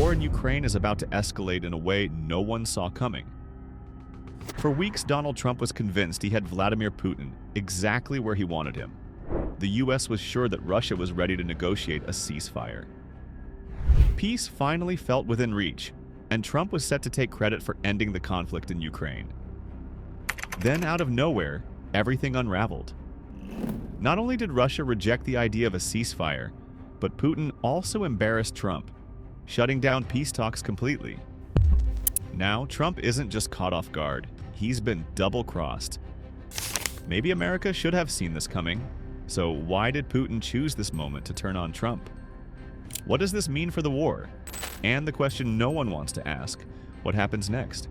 war in Ukraine is about to escalate in a way no one saw coming. For weeks, Donald Trump was convinced he had Vladimir Putin exactly where he wanted him. The U.S. was sure that Russia was ready to negotiate a ceasefire. Peace finally felt within reach, and Trump was set to take credit for ending the conflict in Ukraine. Then, out of nowhere, everything unraveled. Not only did Russia reject the idea of a ceasefire, but Putin also embarrassed Trump, shutting down peace talks completely. Now, Trump isn't just caught off guard, he's been double-crossed. Maybe America should have seen this coming, so why did Putin choose this moment to turn on Trump? What does this mean for the war? And the question no one wants to ask, what happens next?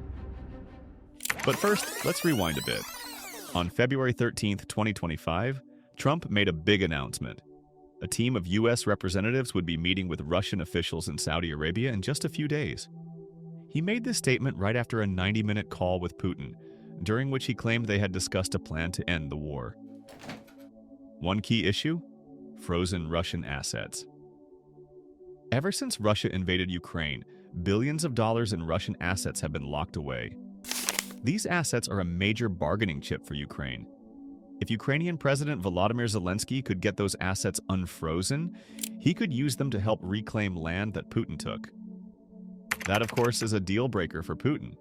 But first, let's rewind a bit. On February 13th, 2025, Trump made a big announcement. A team of U.S. representatives would be meeting with Russian officials in Saudi Arabia in just a few days. He made this statement right after a 90-minute call with Putin, during which he claimed they had discussed a plan to end the war. One key issue? Frozen Russian assets. Ever since Russia invaded Ukraine, billions of dollars in Russian assets have been locked away. These assets are a major bargaining chip for Ukraine. If Ukrainian President Volodymyr Zelensky could get those assets unfrozen, he could use them to help reclaim land that Putin took. That, of course, is a deal-breaker for Putin.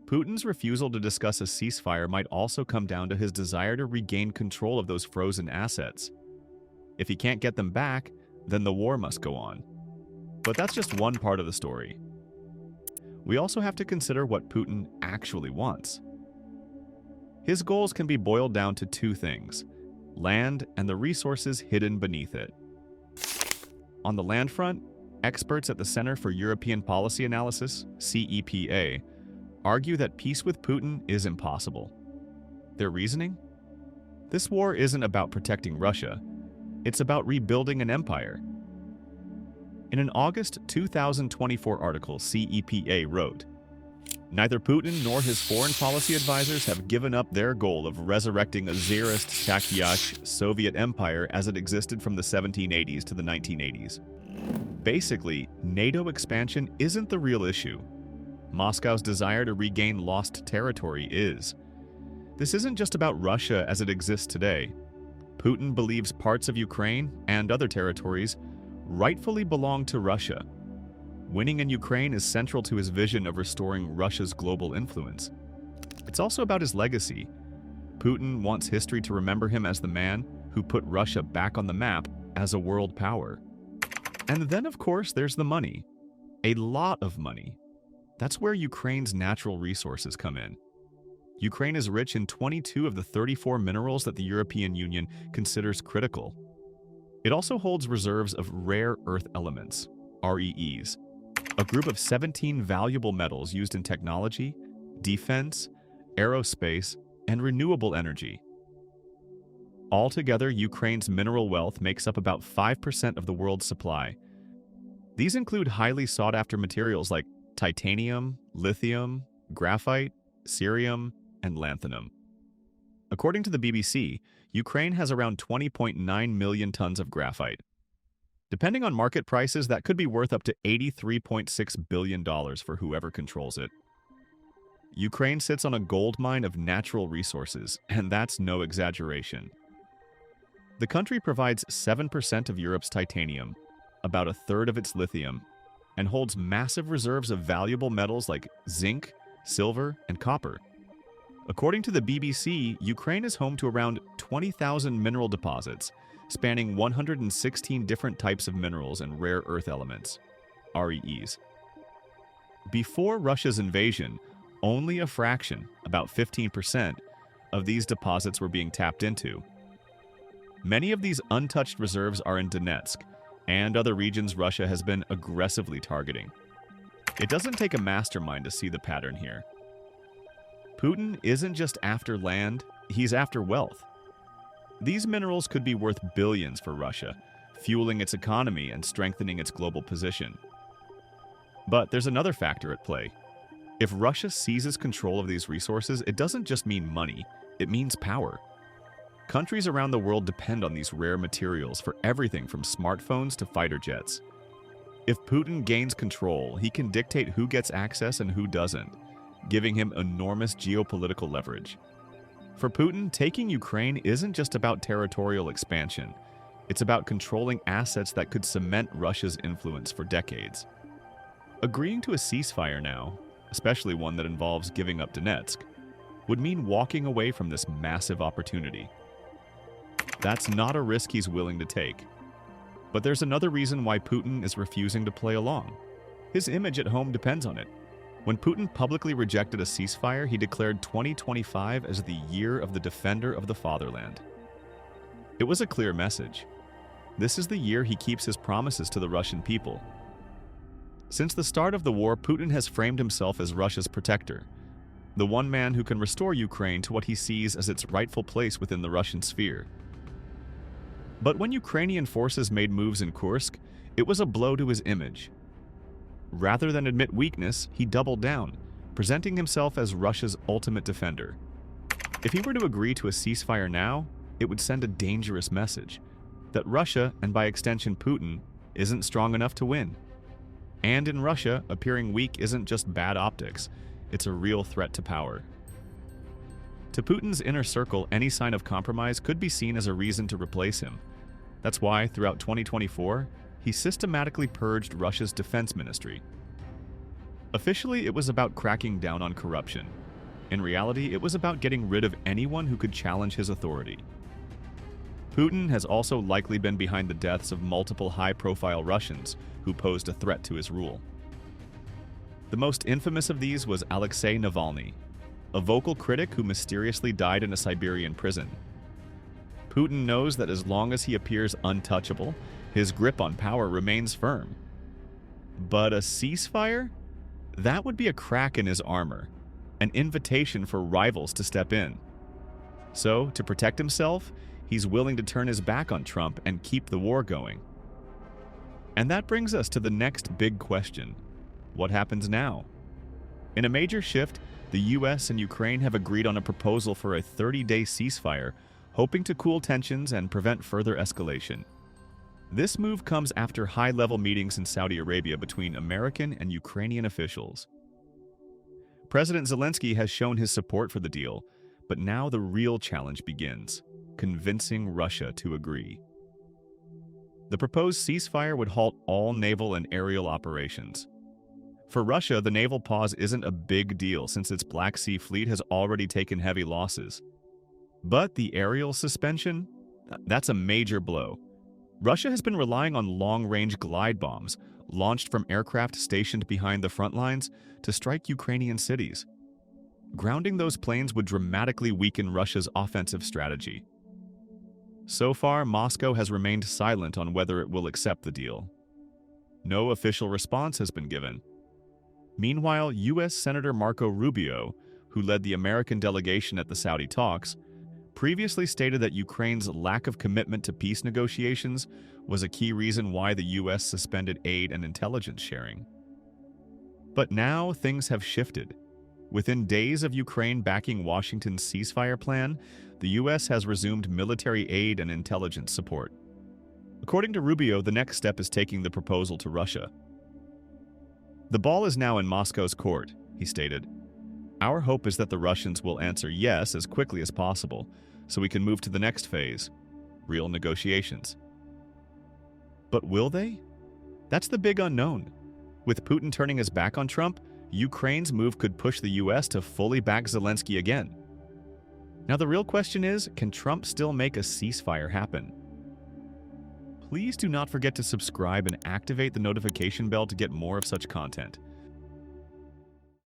Putin's refusal to discuss a ceasefire might also come down to his desire to regain control of those frozen assets. If he can't get them back, then the war must go on. But that's just one part of the story. We also have to consider what Putin actually wants. His goals can be boiled down to two things: land and the resources hidden beneath it. On the land front, experts at the Center for European Policy Analysis, CEPA, argue that peace with Putin is impossible. Their reasoning? This war isn't about protecting Russia. It's about rebuilding an empire. In an August 2024 article, CEPA wrote, "Neither Putin nor his foreign policy advisors have given up their goal of resurrecting a Tsarist Takyach Soviet empire as it existed from the 1780s to the 1980s. Basically, NATO expansion isn't the real issue. Moscow's desire to regain lost territory is. This isn't just about Russia as it exists today. Putin believes parts of Ukraine and other territories rightfully belong to Russia. Winning in Ukraine is central to his vision of restoring Russia's global influence. It's also about his legacy. Putin wants history to remember him as the man who put Russia back on the map as a world power. And then, of course, there's the money. A lot of money. That's where Ukraine's natural resources come in. Ukraine is rich in 22 of the 34 minerals that the European Union considers critical. It also holds reserves of rare earth elements, REEs, a group of 17 valuable metals used in technology, defense, aerospace, and renewable energy. Altogether, Ukraine's mineral wealth makes up about 5% of the world's supply. These include highly sought-after materials like titanium, lithium, graphite, cerium, and lanthanum. According to the BBC, Ukraine has around 20.9 million tons of graphite. Depending on market prices, that could be worth up to $83.6 billion for whoever controls it. Ukraine sits on a gold mine of natural resources, and that's no exaggeration. The country provides 7% of Europe's titanium, about a third of its lithium, and holds massive reserves of valuable metals like zinc, silver, and copper. According to the BBC, Ukraine is home to around 20,000 mineral deposits, spanning 116 different types of minerals and rare earth elements, REEs. Before Russia's invasion, only a fraction, about 15%, of these deposits were being tapped into. Many of these untouched reserves are in Donetsk and other regions Russia has been aggressively targeting. It doesn't take a mastermind to see the pattern here. Putin isn't just after land, he's after wealth. These minerals could be worth billions for Russia, fueling its economy and strengthening its global position. But there's another factor at play. If Russia seizes control of these resources, it doesn't just mean money, it means power. Countries around the world depend on these rare materials for everything from smartphones to fighter jets. If Putin gains control, he can dictate who gets access and who doesn't, giving him enormous geopolitical leverage. For Putin, taking Ukraine isn't just about territorial expansion. It's about controlling assets that could cement Russia's influence for decades. Agreeing to a ceasefire now, especially one that involves giving up Donetsk, would mean walking away from this massive opportunity. That's not a risk he's willing to take. But there's another reason why Putin is refusing to play along. His image at home depends on it. When Putin publicly rejected a ceasefire, he declared 2025 as the year of the defender of the fatherland. It was a clear message. This is the year he keeps his promises to the Russian people. Since the start of the war, Putin has framed himself as Russia's protector, the one man who can restore Ukraine to what he sees as its rightful place within the Russian sphere. But when Ukrainian forces made moves in Kursk, it was a blow to his image. Rather than admit weakness, he doubled down, presenting himself as Russia's ultimate defender. If he were to agree to a ceasefire now, it would send a dangerous message that Russia, and by extension Putin, isn't strong enough to win. And in Russia, appearing weak isn't just bad optics, it's a real threat to power. To Putin's inner circle, any sign of compromise could be seen as a reason to replace him. That's why, throughout 2024, he systematically purged Russia's defense ministry. Officially, it was about cracking down on corruption. In reality, it was about getting rid of anyone who could challenge his authority. Putin has also likely been behind the deaths of multiple high-profile Russians who posed a threat to his rule. The most infamous of these was Alexei Navalny, a vocal critic who mysteriously died in a Siberian prison. Putin knows that as long as he appears untouchable, his grip on power remains firm. But a ceasefire? That would be a crack in his armor, an invitation for rivals to step in. So, to protect himself, he's willing to turn his back on Trump and keep the war going. And that brings us to the next big question. What happens now? In a major shift, the U.S. and Ukraine have agreed on a proposal for a 30-day ceasefire, hoping to cool tensions and prevent further escalation. This move comes after high-level meetings in Saudi Arabia between American and Ukrainian officials. President Zelensky has shown his support for the deal, but now the real challenge begins: convincing Russia to agree. The proposed ceasefire would halt all naval and aerial operations. For Russia, the naval pause isn't a big deal since its Black Sea fleet has already taken heavy losses. But the aerial suspension? That's a major blow. Russia has been relying on long-range glide bombs, launched from aircraft stationed behind the front lines, to strike Ukrainian cities. Grounding those planes would dramatically weaken Russia's offensive strategy. So far, Moscow has remained silent on whether it will accept the deal. No official response has been given. Meanwhile, U.S. Senator Marco Rubio, who led the American delegation at the Saudi talks, previously stated that Ukraine's lack of commitment to peace negotiations was a key reason why the U.S. suspended aid and intelligence sharing. But now things have shifted. Within days of Ukraine backing Washington's ceasefire plan, the U.S. has resumed military aid and intelligence support. According to Rubio, the next step is taking the proposal to Russia. The ball is now in Moscow's court, he stated. Our hope is that the Russians will answer yes as quickly as possible, so we can move to the next phase, real negotiations. But will they? That's the big unknown. With Putin turning his back on Trump, Ukraine's move could push the U.S. to fully back Zelensky again. Now the real question is, can Trump still make a ceasefire happen? Please do not forget to subscribe and activate the notification bell to get more of such content.